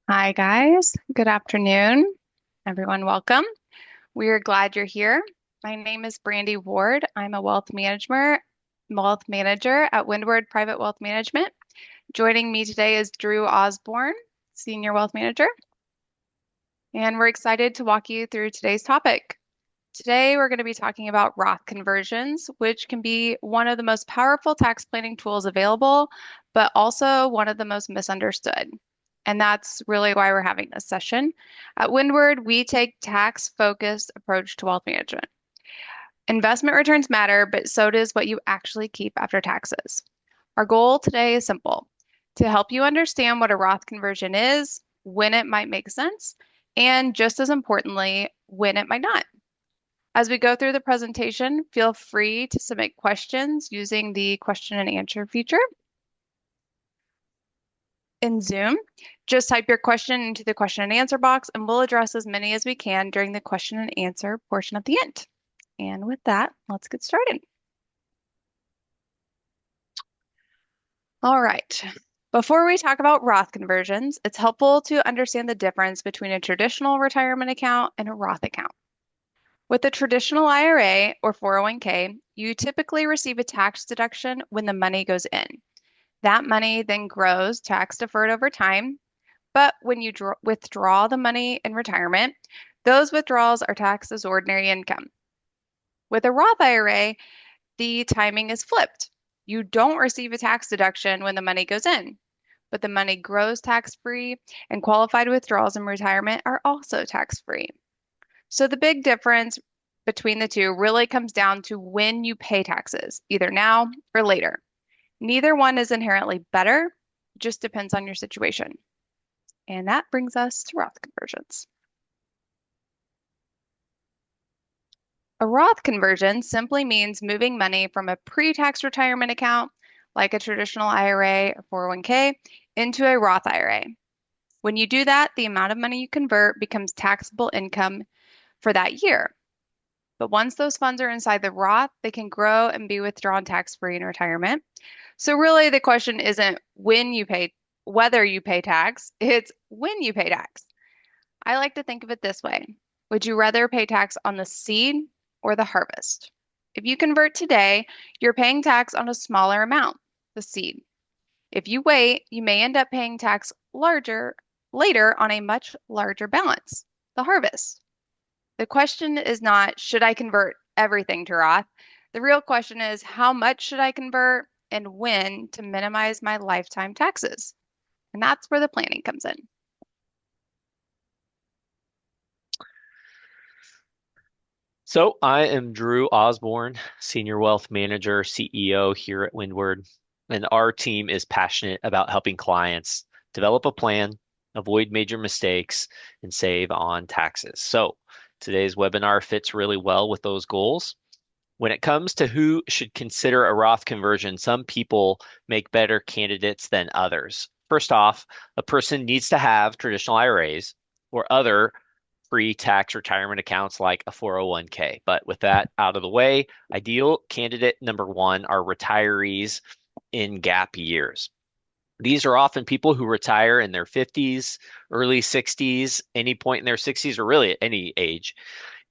Hi, guys. Good afternoon. Everyone, welcome. We're glad you're here. My name is Brandy Ward. I'm a wealth manager at Windward Private Wealth Management. Joining me today is Drew Osborne, Senior Wealth Manager, and we're excited to walk you through today's topic. Today, we're going to be talking about Roth conversions, which can be one of the most powerful tax planning tools available, but also one of the most misunderstood. And that's really why we're having this session. At Windward, we take tax-focused approach to wealth management. Investment returns matter, but so does what you actually keep after taxes. Our goal today is simple, to help you understand what a Roth conversion is, when it might make sense, and just as importantly, when it might not. As we go through the presentation, feel free to submit questions using the question and answer feature in Zoom. Just type your question into the question and answer box, and we'll address as many as we can during the question and answer portion at the end. And with that, let's get started. All right. Before we talk about Roth conversions, it's helpful to understand the difference between a traditional retirement account and a Roth account. With a traditional IRA or 401k, you typically receive a tax deduction when the money goes in. That money then grows tax deferred over time. But when you withdraw the money in retirement, those withdrawals are taxed as ordinary income. With a Roth IRA, the timing is flipped. You don't receive a tax deduction when the money goes in, but the money grows tax-free, and qualified withdrawals in retirement are also tax-free. So the big difference between the two really comes down to when you pay taxes, either now or later. Neither one is inherently better, just depends on your situation. And that brings us to Roth conversions. A Roth conversion simply means moving money from a pre-tax retirement account, like a traditional IRA or 401k, into a Roth IRA. When you do that, the amount of money you convert becomes taxable income for that year. But once those funds are inside the Roth, they can grow and be withdrawn tax-free in retirement. So really the question isn't whether you pay tax, it's when you pay tax. I like to think of it this way. Would you rather pay tax on the seed or the harvest? If you convert today, you're paying tax on a smaller amount, the seed. If you wait, you may end up paying tax larger later on a much larger balance, the harvest. The question is not, should I convert everything to Roth? The real question is, how much should I convert and when to minimize my lifetime taxes? And that's where the planning comes in. So I am Drew Osborne, Senior Wealth Manager, CEO here at Windward, and our team is passionate about helping clients develop a plan, avoid major mistakes, and save on taxes. So today's webinar fits really well with those goals. When it comes to who should consider a Roth conversion, some people make better candidates than others. First off, a person needs to have traditional IRAs or other pre-tax retirement accounts like a 401k. But with that out of the way, ideal candidate number one are retirees in gap years. These are often people who retire in their 50s, early 60s, any point in their 60s, or really at any age.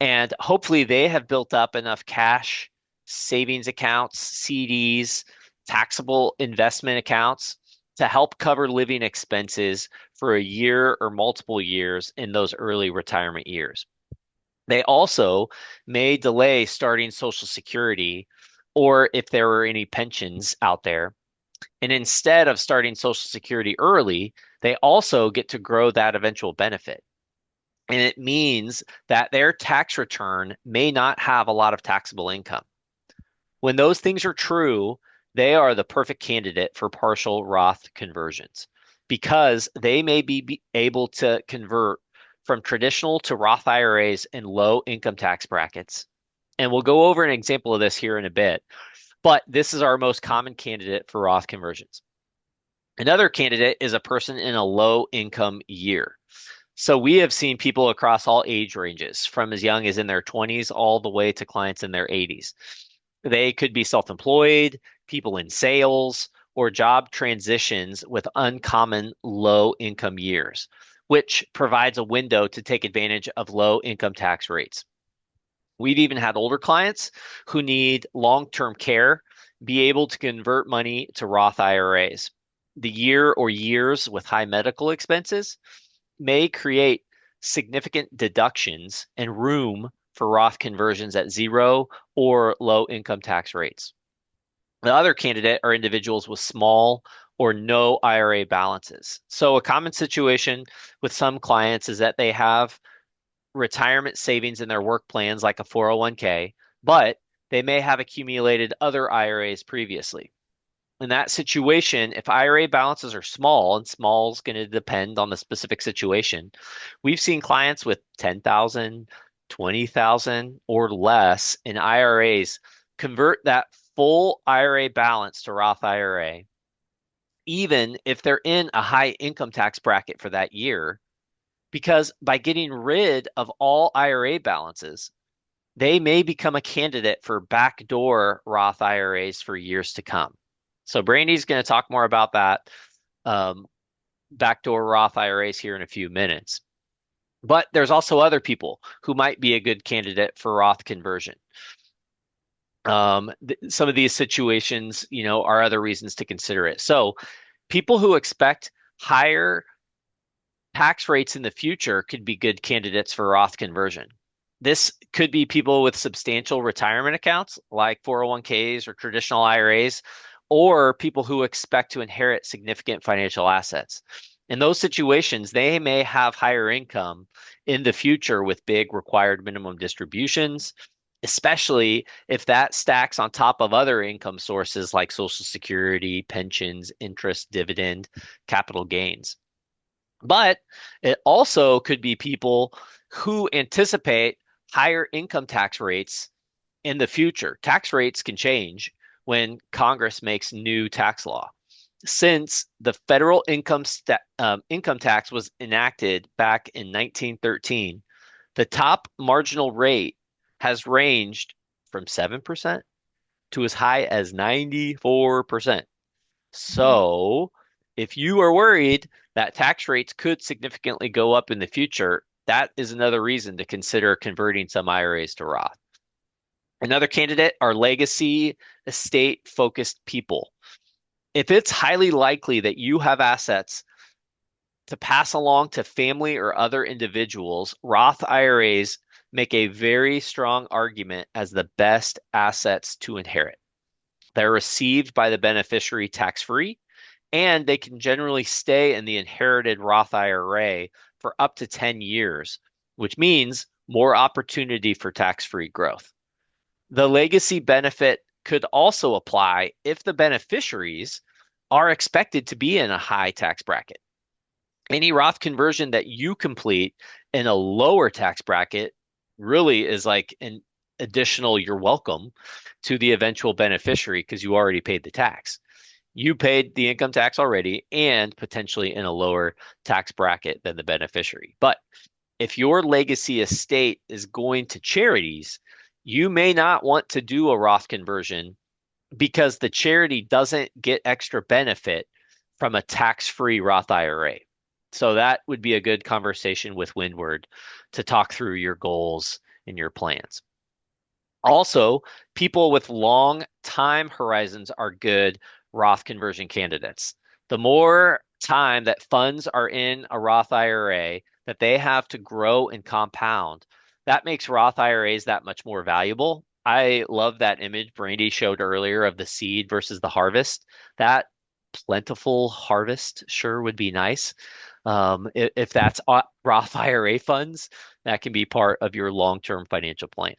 And hopefully they have built up enough cash, savings accounts, CDs, taxable investment accounts to help cover living expenses for a year or multiple years in those early retirement years. They also may delay starting Social Security or if there are any pensions out there. And instead of starting Social Security early, they also get to grow that eventual benefit. And it means that their tax return may not have a lot of taxable income. When those things are true, they are the perfect candidate for partial Roth conversions because they may be able to convert from traditional to Roth IRAs in low income tax brackets. And we'll go over an example of this here in a bit, but this is our most common candidate for Roth conversions. Another candidate is a person in a low income year. So we have seen people across all age ranges, from as young as in their 20s all the way to clients in their 80s. They could be self-employed, people in sales, or job transitions with uncommon low income years. which provides a window to take advantage of low income tax rates. We've even had older clients who need long-term care be able to convert money to Roth IRAs. The year or years with high medical expenses may create significant deductions and room for Roth conversions at zero or low income tax rates. The other candidate are individuals with small or no IRA balances. So, a common situation with some clients is that they have retirement savings in their work plans, like a 401k, but they may have accumulated other IRAs previously. In that situation, if IRA balances are small, and small is going to depend on the specific situation, we've seen clients with 10,000, 20,000, or less in IRAs convert that full IRA balance to Roth IRA, even if they're in a high income tax bracket for that year, because by getting rid of all IRA balances, they may become a candidate for backdoor Roth IRAs for years to come. So Brandy's going to talk more about that um, backdoor Roth IRAs here in a few minutes. But there's also other people who might be a good candidate for Roth conversion. Some of these situations, are other reasons to consider it. So people who expect higher tax rates in the future could be good candidates for Roth conversion. This could be people with substantial retirement accounts like 401ks or traditional IRAs, or people who expect to inherit significant financial assets. In those situations, they may have higher income in the future with big required minimum distributions, especially if that stacks on top of other income sources like Social Security, pensions, interest, dividend, capital gains. But it also could be people who anticipate higher income tax rates in the future. Tax rates can change when Congress makes new tax law. Since the federal income tax was enacted back in 1913, the top marginal rate has ranged from 7% to as high as 94%. Mhm. So, if you are worried that tax rates could significantly go up in the future, that is another reason to consider converting some IRAs to Roth. Another candidate are legacy estate focused people. If it's highly likely that you have assets to pass along to family or other individuals, Roth IRAs make a very strong argument as the best assets to inherit. They're received by the beneficiary tax free, and they can generally stay in the inherited Roth IRA for up to 10 years, which means more opportunity for tax-free growth. The legacy benefit could also apply if the beneficiaries are expected to be in a high tax bracket. Any Roth conversion that you complete in a lower tax bracket really is like an additional you're welcome to the eventual beneficiary because you already paid the tax. You paid the income tax already and potentially in a lower tax bracket than the beneficiary. But if your legacy estate is going to charities, you may not want to do a Roth conversion because the charity doesn't get extra benefit from a tax-free Roth IRA. So that would be a good conversation with Windward to talk through your goals and your plans. Also, people with long time horizons are good Roth conversion candidates. The more time that funds are in a Roth IRA that they have to grow and compound, that makes Roth IRAs that much more valuable. I love that image Brandy showed earlier of the seed versus the harvest. That plentiful harvest sure would be nice. If that's Roth IRA funds, that can be part of your long-term financial plan.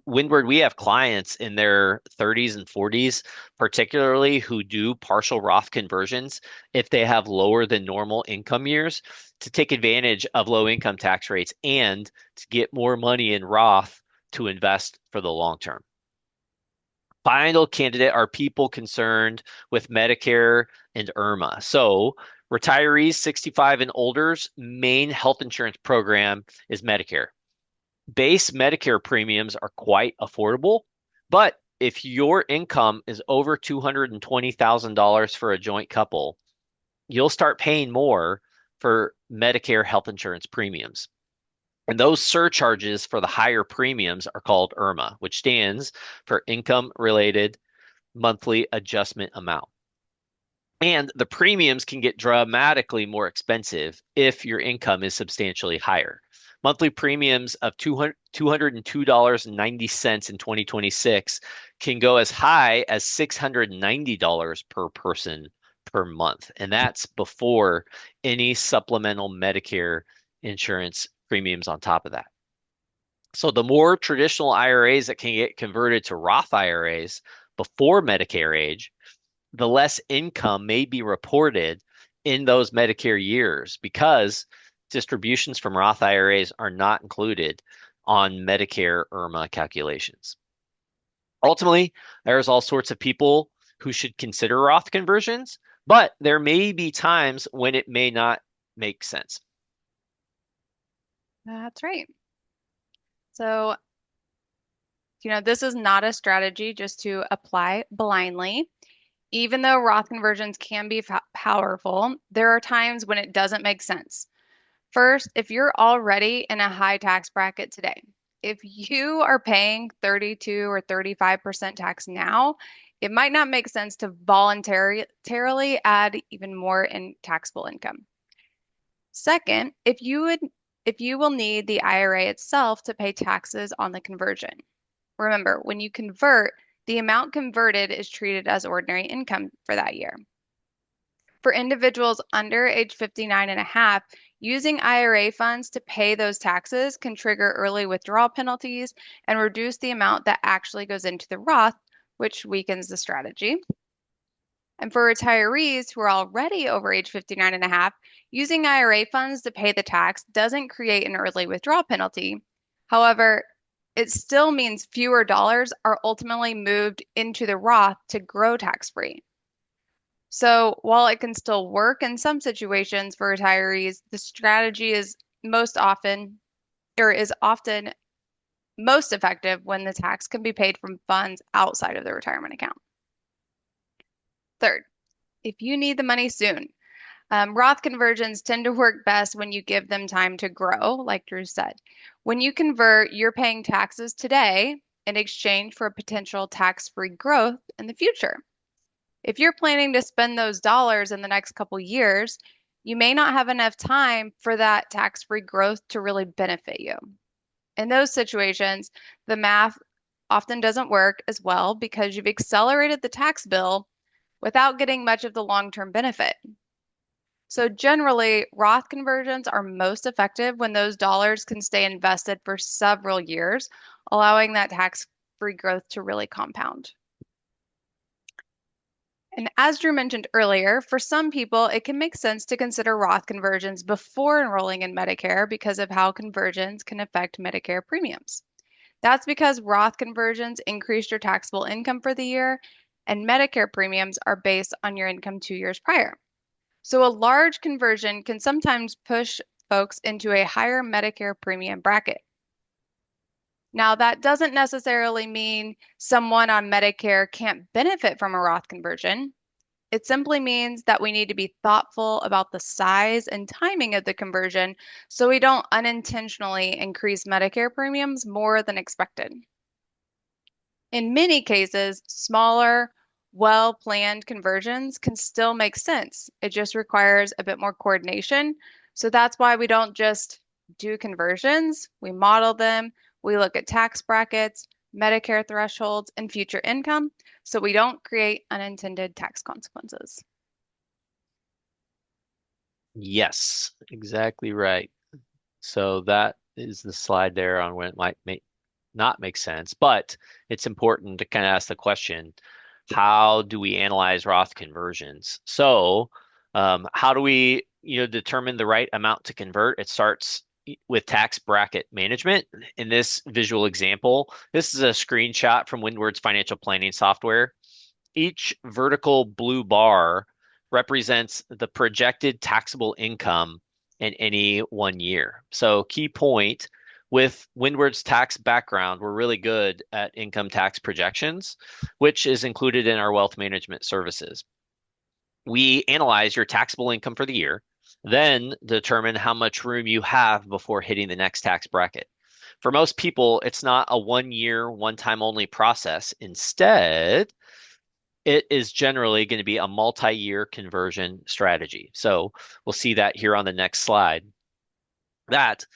Windward, we have clients in their 30s and 40s, particularly who do partial Roth conversions if they have lower than normal income years to take advantage of low income tax rates and to get more money in Roth to invest for the long term. Final candidate are people concerned with Medicare and IRMA. So, retirees 65 and older's main health insurance program is Medicare. Base Medicare premiums are quite affordable, but if your income is over $220,000 for a joint couple, you'll start paying more for Medicare health insurance premiums. And those surcharges for the higher premiums are called IRMA, which stands for Income Related Monthly Adjustment Amount. And the premiums can get dramatically more expensive if your income is substantially higher. Monthly premiums of $202.90 in 2026 can go as high as $690 per person per month. And that's before any supplemental Medicare insurance premiums on top of that. So the more traditional IRAs that can get converted to Roth IRAs before Medicare age, the less income may be reported in those Medicare years because distributions from Roth IRAs are not included on Medicare IRMA calculations. Ultimately, there's all sorts of people who should consider Roth conversions, but there may be times when it may not make sense. That's right. So, this is not a strategy just to apply blindly. Even though Roth conversions can be powerful, there are times when it doesn't make sense. First, if you're already in a high tax bracket today, if you are paying 32 or 35% tax now, it might not make sense to voluntarily add even more in taxable income. Second, if you will need the IRA itself to pay taxes on the conversion. Remember, when you convert, the amount converted is treated as ordinary income for that year. For individuals under age 59 and a half, using IRA funds to pay those taxes can trigger early withdrawal penalties and reduce the amount that actually goes into the Roth, which weakens the strategy. And for retirees who are already over age 59 and a half, using IRA funds to pay the tax doesn't create an early withdrawal penalty. However, it still means fewer dollars are ultimately moved into the Roth to grow tax-free. So while it can still work in some situations for retirees, the strategy is often most effective when the tax can be paid from funds outside of the retirement account. Third, if you need the money soon, Roth conversions tend to work best when you give them time to grow, like Drew said. When you convert, you're paying taxes today in exchange for potential tax-free growth in the future. If you're planning to spend those dollars in the next couple years, you may not have enough time for that tax-free growth to really benefit you. In those situations, the math often doesn't work as well because you've accelerated the tax bill without getting much of the long-term benefit. So generally, Roth conversions are most effective when those dollars can stay invested for several years, allowing that tax-free growth to really compound. And as Drew mentioned earlier, for some people, it can make sense to consider Roth conversions before enrolling in Medicare because of how conversions can affect Medicare premiums. That's because Roth conversions increase your taxable income for the year, and Medicare premiums are based on your income 2 years prior. So a large conversion can sometimes push folks into a higher Medicare premium bracket. Now, that doesn't necessarily mean someone on Medicare can't benefit from a Roth conversion. It simply means that we need to be thoughtful about the size and timing of the conversion so we don't unintentionally increase Medicare premiums more than expected. In many cases, smaller, well-planned conversions can still make sense. It just requires a bit more coordination. So that's why we don't just do conversions, we model them, we look at tax brackets, Medicare thresholds, and future income so we don't create unintended tax consequences. Yes, exactly right. So that is the slide there on when it might not make sense, but it's important to kind of ask the question, how do we analyze Roth conversions? So, how do we, determine the right amount to convert? It starts with tax bracket management. In this visual example, this is a screenshot from Windward's financial planning software. Each vertical blue bar represents the projected taxable income in any one year. So, key point with Windward's tax background, we're really good at income tax projections, which is included in our wealth management services. We analyze your taxable income for the year. Then determine how much room you have before hitting the next tax bracket. For most people, it's not a 1 year, one time only process. Instead, it is generally going to be a multi-year conversion strategy. So we'll see that here on the next slide. That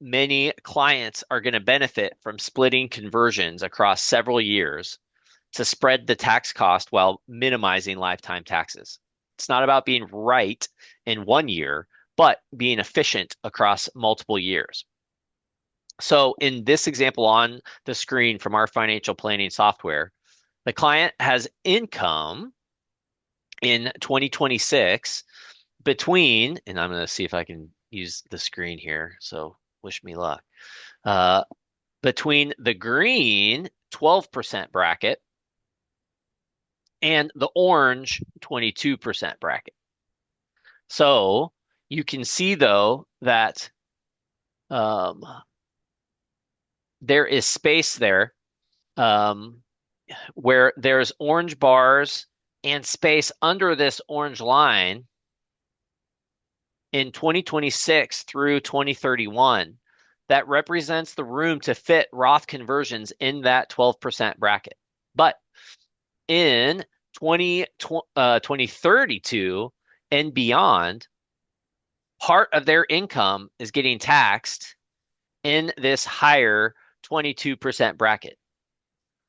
many clients are going to benefit from splitting conversions across several years to spread the tax cost while minimizing lifetime taxes. It's not about being right in 1 year, but being efficient across multiple years. So in this example on the screen from our financial planning software, the client has income in 2026 between, and I'm going to see if I can use the screen here. So wish me luck. Uh, Between the green 12% bracket and the orange 22% bracket. So you can see though that um, there is space there um, where there's orange bars and space under this orange line in 2026 through 2031 that represents the room to fit Roth conversions in that 12% bracket. But in 2032 and beyond, part of their income is getting taxed in this higher 22% bracket.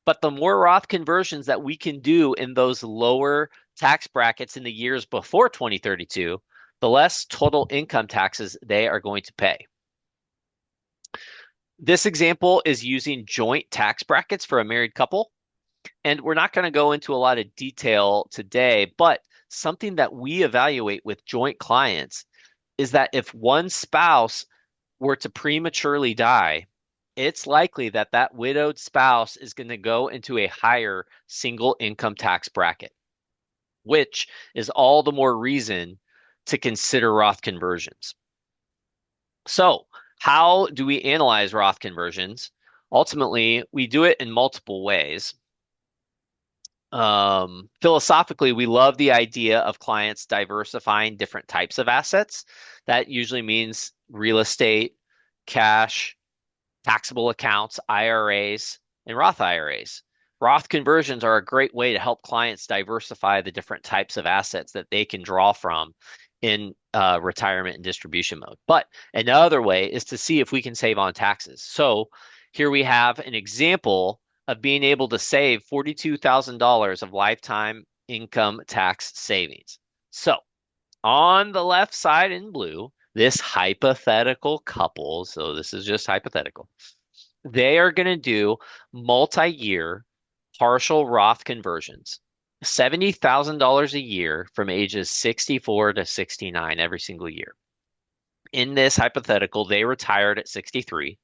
But the more Roth conversions that we can do in those lower tax brackets in the years before 2032, the less total income taxes they are going to pay. This example is using joint tax brackets for a married couple. And we're not going to go into a lot of detail today, but something that we evaluate with joint clients is that if one spouse were to prematurely die, it's likely that that widowed spouse is going to go into a higher single income tax bracket, which is all the more reason to consider Roth conversions. So, how do we analyze Roth conversions? Ultimately, we do it in multiple ways. Philosophically, we love the idea of clients diversifying different types of assets. That usually means real estate, cash, taxable accounts, IRAs, and Roth IRAs. Roth conversions are a great way to help clients diversify the different types of assets that they can draw from in retirement and distribution mode. But another way is to see if we can save on taxes. So here we have an example of being able to save $42,000 of lifetime income tax savings. So on the left side in blue, this hypothetical couple, so this is just hypothetical, they are going to do multi-year partial Roth conversions, $70,000 a year from ages 64 to 69 every single year. In this hypothetical, they retired at 63.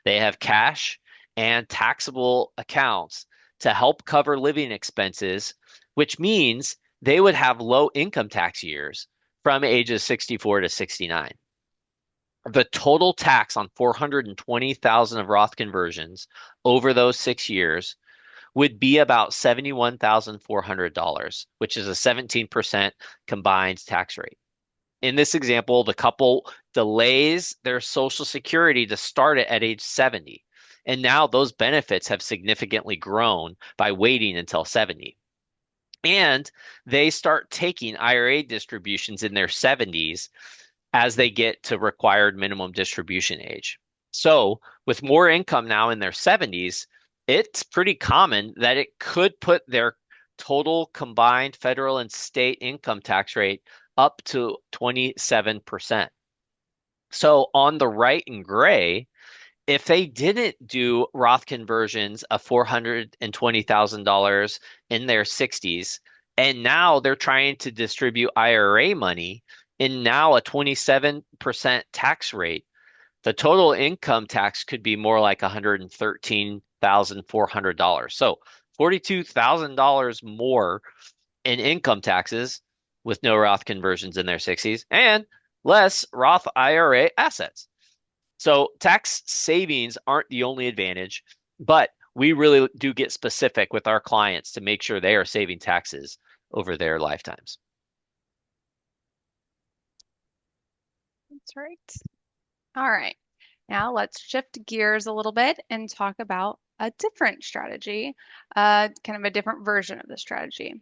They have cash and taxable accounts to help cover living expenses, which means they would have low income tax years from ages 64 to 69. The total tax on 420,000 of Roth conversions over those 6 years would be about $71,400, which is a 17% combined tax rate. In this example, the couple delays their Social Security to start it at age 70. And now those benefits have significantly grown by waiting until 70. And they start taking IRA distributions in their 70s as they get to required minimum distribution age. So, with more income now in their 70s, it's pretty common that it could put their total combined federal and state income tax rate up to 27%. So, on the right in gray, if they didn't do Roth conversions of $420,000 in their 60s, and now they're trying to distribute IRA money in now a 27% tax rate, the total income tax could be more like $113,400. So $42,000 more in income taxes with no Roth conversions in their 60s and less Roth IRA assets. So tax savings aren't the only advantage, but we really do get specific with our clients to make sure they are saving taxes over their lifetimes. That's right. All right. Now let's shift gears a little bit and talk about a different strategy, kind of a different version of the strategy.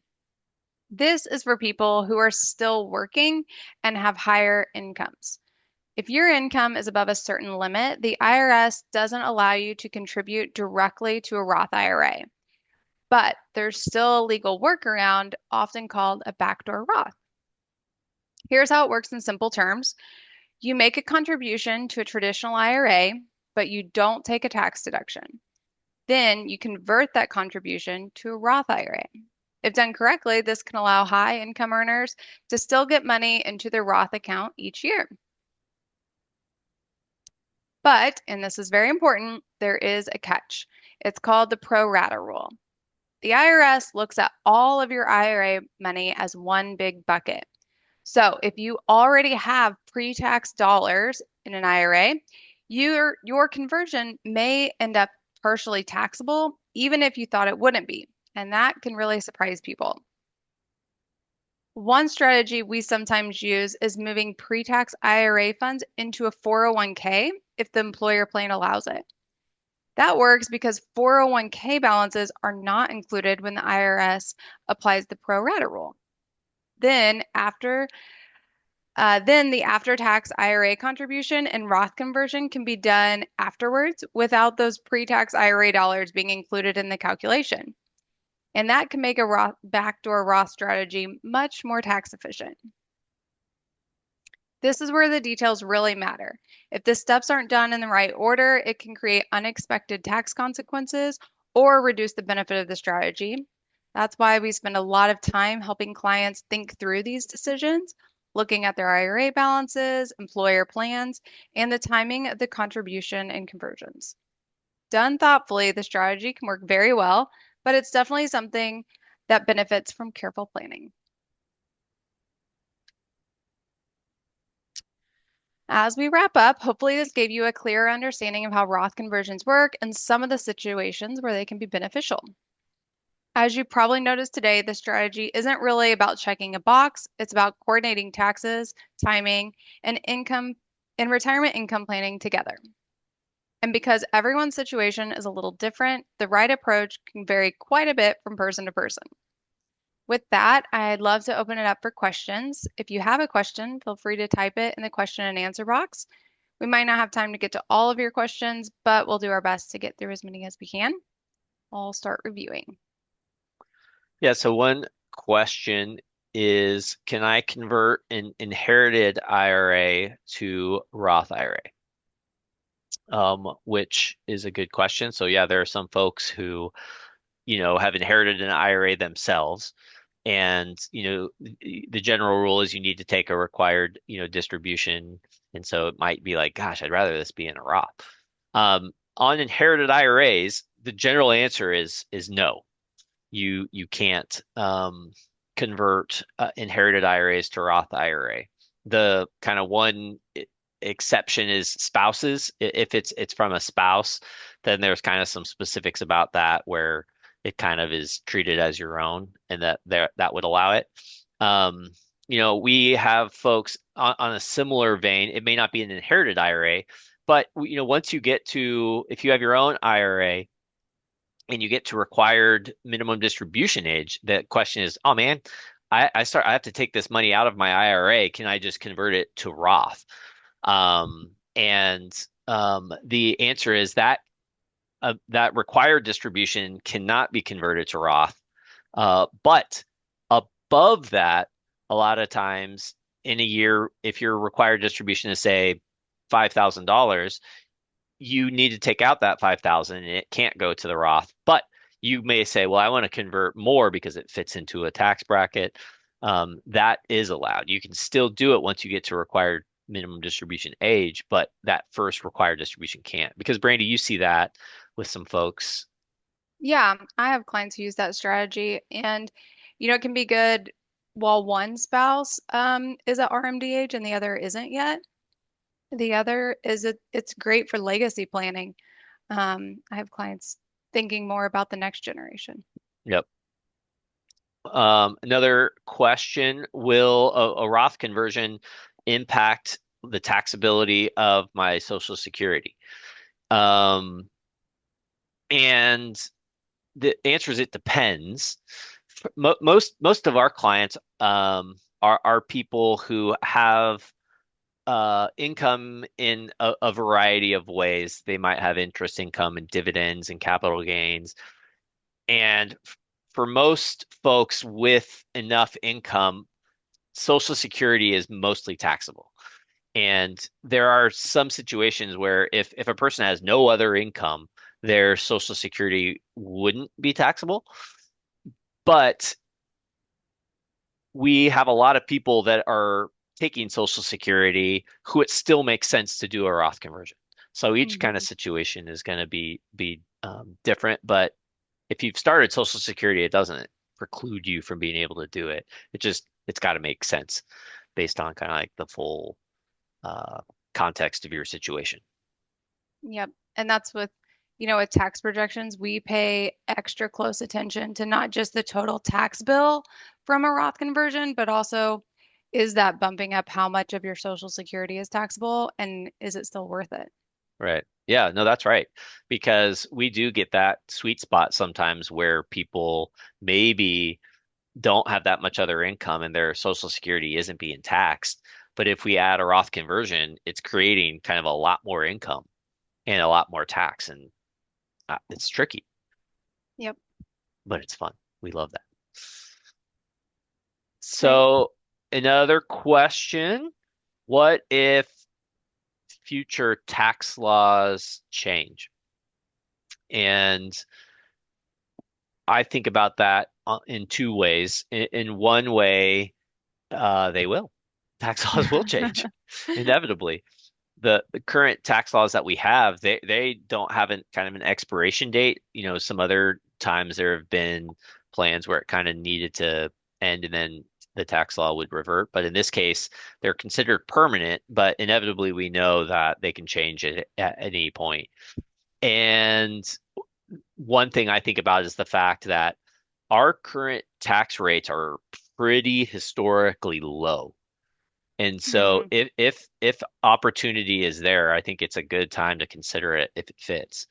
This is for people who are still working and have higher incomes. If your income is above a certain limit, the IRS doesn't allow you to contribute directly to a Roth IRA, but there's still a legal workaround, often called a backdoor Roth. Here's how it works in simple terms. You make a contribution to a traditional IRA, but you don't take a tax deduction. Then you convert that contribution to a Roth IRA. If done correctly, this can allow high income earners to still get money into their Roth account each year. But, and this is very important, there is a catch. It's called the pro rata rule. The IRS looks at all of your IRA money as one big bucket. So if you already have pre-tax dollars in an IRA, your conversion may end up partially taxable, even if you thought it wouldn't be. And that can really surprise people. One strategy we sometimes use is moving pre-tax IRA funds into a 401k if the employer plan allows it. That works because 401k balances are not included when the IRS applies the pro rata rule. Then the after-tax IRA contribution and Roth conversion can be done afterwards without those pre-tax IRA dollars being included in the calculation. And that can make a backdoor Roth strategy much more tax efficient. This is where the details really matter. If the steps aren't done in the right order, it can create unexpected tax consequences or reduce the benefit of the strategy. That's why we spend a lot of time helping clients think through these decisions, looking at their IRA balances, employer plans, and the timing of the contribution and conversions. Done thoughtfully, the strategy can work very well, but it's definitely something that benefits from careful planning. As we wrap up, hopefully this gave you a clearer understanding of how Roth conversions work and some of the situations where they can be beneficial. As you probably noticed today, the strategy isn't really about checking a box. It's about coordinating taxes, timing, and income and retirement income planning together. And because everyone's situation is a little different, the right approach can vary quite a bit from person to person. With that, I'd love to open it up for questions. If you have a question, feel free to type it in the question and answer box. We might not have time to get to all of your questions, but we'll do our best to get through as many as we can. I'll start reviewing. Yeah, so one question is, can I convert an inherited IRA to Roth IRA? Which is a good question. So yeah, there are some folks who, have inherited an IRA themselves. And, the general rule is you need to take a required, distribution. And so it might be like, gosh, I'd rather this be in a Roth. On inherited IRAs, the general answer is no. You can't convert inherited IRAs to Roth IRA. The kind of one exception is spouses. If it's from a spouse, then there's kind of some specifics about that where it kind of is treated as your own, and that would allow it. Um, we have folks on a similar vein. It may not be an inherited IRA, but once you get to if you have your own IRA and you get to required minimum distribution age, the question is, oh man, I have to take this money out of my IRA. Can I just convert it to Roth? And the answer is that required distribution cannot be converted to Roth. But above that, a lot of times in a year, if your required distribution is say $5,000, you need to take out that 5,000 and it can't go to the Roth. But you may say, well, I want to convert more because it fits into a tax bracket. That is allowed. You can still do it once you get to required minimum distribution age, but that first required distribution can't. Because Brandy, you see that with some folks. Yeah, I have clients who use that strategy, and it can be good while one spouse is at RMD age and the other isn't yet. The other is it's great for legacy planning. I have clients thinking more about the next generation. Yep. Another question, will a Roth conversion impact the taxability of my Social Security. Um, and the answer is it depends. Most of our clients are people who have income in a variety of ways. They might have interest income and dividends and capital gains. And for most folks with enough income, Social Security is mostly taxable. And there are some situations where if a person has no other income, their Social Security wouldn't be taxable. But we have a lot of people that are taking Social Security who it still makes sense to do a Roth conversion. So each kind of Hmm. situation is going to be different. But if you've started Social Security, it doesn't preclude you from being able to do it. It's got to make sense based on kind of like the full uh, context of your situation. Yep. And that's with tax projections, we pay extra close attention to not just the total tax bill from a Roth conversion, but also is that bumping up how much of your Social Security is taxable and is it still worth it? Right. Yeah, no, that's right. Because we do get that sweet spot sometimes where people maybe don't have that much other income and their Social Security isn't being taxed. But if we add a Roth conversion, it's creating kind of a lot more income and a lot more tax. And it's tricky, Yep. but it's fun. We love that. Great. So, another question, what if future tax laws change? And I think about that in two ways. In one way, they will. Tax laws will change inevitably. The current tax laws that we have, they don't have an kind of an expiration date. Some other times there have been plans where it kind of needed to end and then the tax law would revert. But in this case, they're considered permanent, but inevitably we know that they can change it at any point. And one thing I think about is the fact that our current tax rates are pretty historically low. And so Hmm. if opportunity is there, I think it's a good time to consider it if it fits,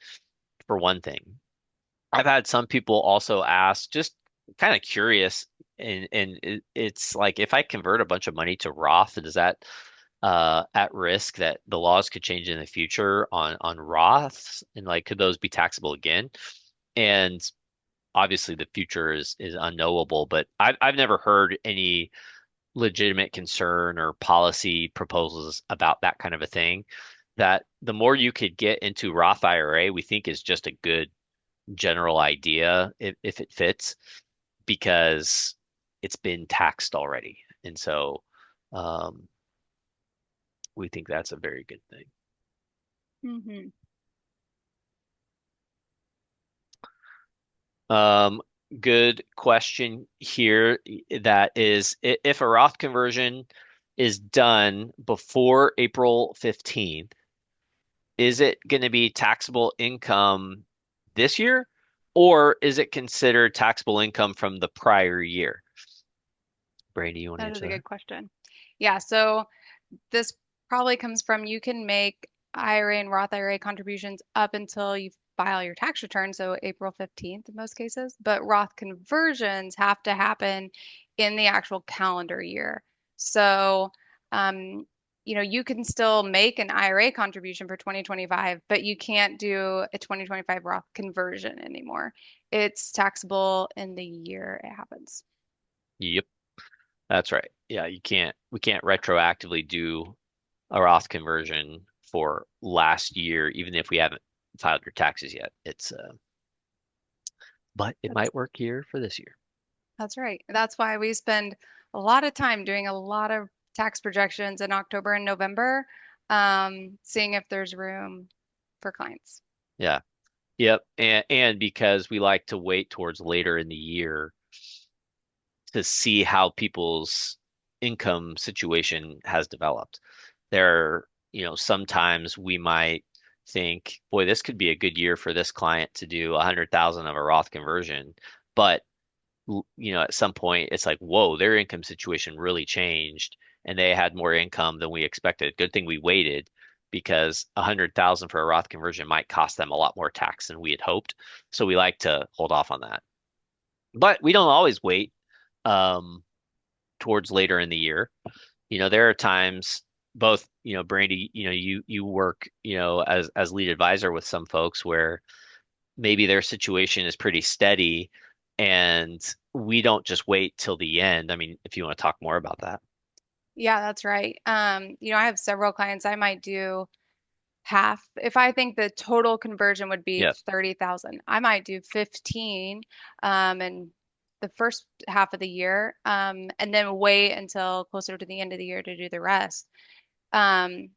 for one thing. I've had some people also ask, just kind of curious, and it's like if I convert a bunch of money to Roth, is that at risk that the laws could change in the future on Roths, and like could those be taxable again? And obviously the future is unknowable, but I've never heard any legitimate concern or policy proposals about that kind of a thing. That the more you could get into Roth IRA, we think is just a good general idea if it fits because it's been taxed already. And so um, we think that's a very good thing. Hmm. Um, Good question here. That is, if a Roth conversion is done before April 15th, is it going to be taxable income this year, or is it considered taxable income from the prior year? Brady, you want to That is answer a that? good question. Yeah, so this probably comes from you can make IRA and Roth IRA contributions up until you file your tax return, so April 15th in most cases, but Roth conversions have to happen in the actual calendar year. So, um, you can still make an IRA contribution for 2025, but you can't do a 2025 Roth conversion anymore. It's taxable in the year it happens. Yep, that's right. Yeah, we can't retroactively do a Roth conversion for last year, even if we haven't filed your taxes yet. But it That's might work here for this year. That's right. That's why we spend a lot of time doing a lot of tax projections in October and November, seeing if there's room for clients. Yeah. Yep. And because we like to wait towards later in the year to see how people's income situation has developed. Sometimes we might think, boy, this could be a good year for this client to do 100,000 of a Roth conversion, but at some point it's like, whoa, their income situation really changed and they had more income than we expected. Good thing we waited because 100,000 for a Roth conversion might cost them a lot more tax than we had hoped. So we like to hold off on that. But we don't always wait um, towards later in the year. There are times both, Brandy, you work, as lead advisor with some folks where maybe their situation is pretty steady and we don't just wait till the end. I mean, if you want to talk more about that. Yeah, that's right. I have several clients. I might do half. If I think the total conversion would be Yeah. 30,000, I might do 15 in the first half of the year, and then wait until closer to the end of the year to do the rest. Um,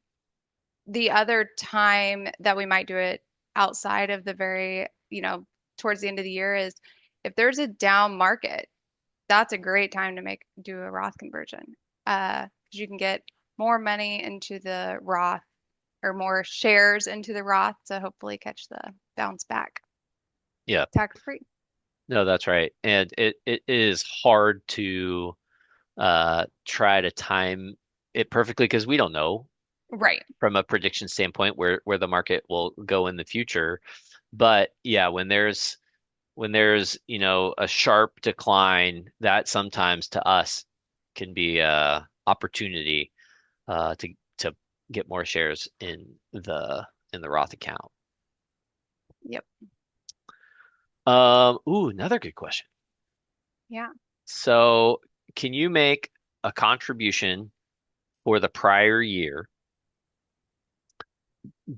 the other time that we might do it outside of the very, towards the end of the year is if there's a down market, that's a great time to do a Roth conversion. 'Cause you can get more money into the Roth or more shares into the Roth to hopefully catch the bounce back Yeah. tax free. No, that's right. And it is hard to try to time it perfectly because we don't know Right. from a prediction standpoint where the market will go in the future. But yeah, when there's a sharp decline, that sometimes to us can be a opportunity to get more shares in the Roth account. Yep. Ooh, another good question. Yeah. So, can you make a contribution for the prior year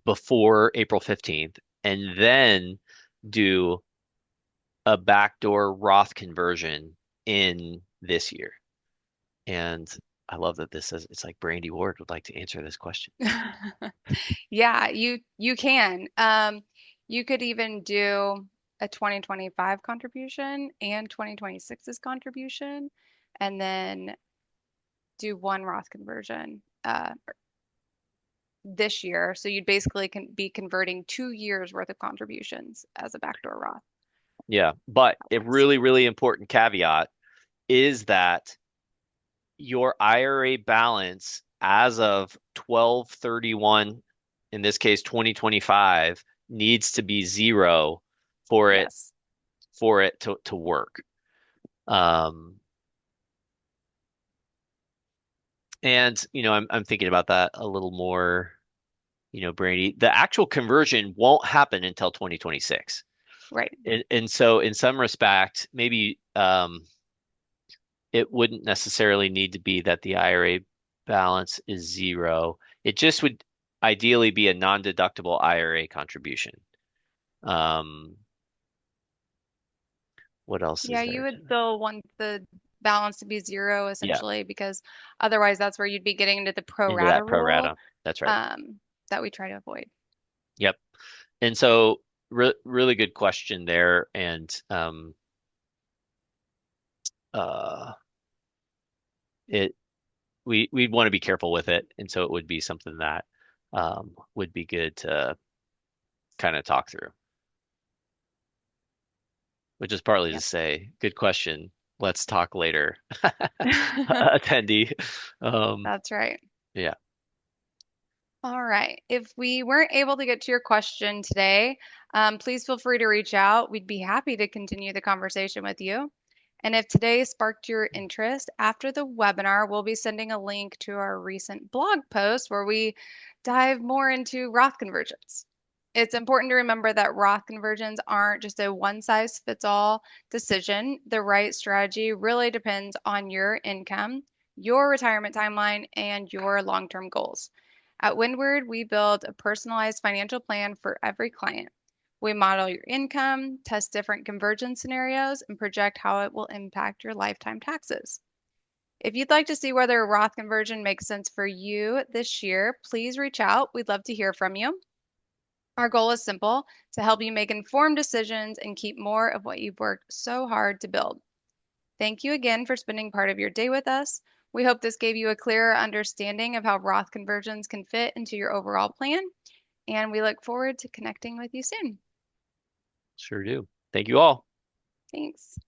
before April 15th and then do a backdoor Roth conversion in this year? And I love that this says it's like Brandy Ward would like to answer this question. Yeah, you can. You could even do a 2025 contribution and 2026's contribution, and then do one Roth conversion this year. So you'd basically be converting 2 years worth of contributions as a backdoor Roth. Yeah, but That a works. really, really important caveat is that your IRA balance as of 12/31, in this case 2025, needs to be zero for it Yes. for it to work. Um, and I'm thinking about that a little more, Brandy. The actual conversion won't happen until 2026. Right. And so in some respect, maybe it wouldn't necessarily need to be that the IRA balance is zero. It just would ideally be a non-deductible IRA contribution. Um, what else Yeah, is you there would to? still want the balance to be zero Yeah, essentially because otherwise that's where you'd be getting into the pro into rata that pro rule rata. That's right. um, that we try to avoid. Yep. And so really good question there. And uh, it we'd want to be careful with it. And so it would be something that would be good to kind of talk through. Which is partly to Yep. say, good question. Let's talk later, attendee. Um, That's right. yeah, All right. If we weren't able to get to your question today, please feel free to reach out. We'd be happy to continue the conversation with you. And if today sparked your interest, after the webinar, we'll be sending a link to our recent blog post where we dive more into Roth conversions. It's important to remember that Roth conversions aren't just a one size fits all decision. The right strategy really depends on your income, your retirement timeline, and your long term goals. At Windward, we build a personalized financial plan for every client. We model your income, test different conversion scenarios, and project how it will impact your lifetime taxes. If you'd like to see whether a Roth conversion makes sense for you this year, please reach out. We'd love to hear from you. Our goal is simple to help you make informed decisions and keep more of what you've worked so hard to build. Thank you again for spending part of your day with us. We hope this gave you a clearer understanding of how Roth conversions can fit into your overall plan, and we look forward to connecting with you soon. sure do. Thank you all. Thanks.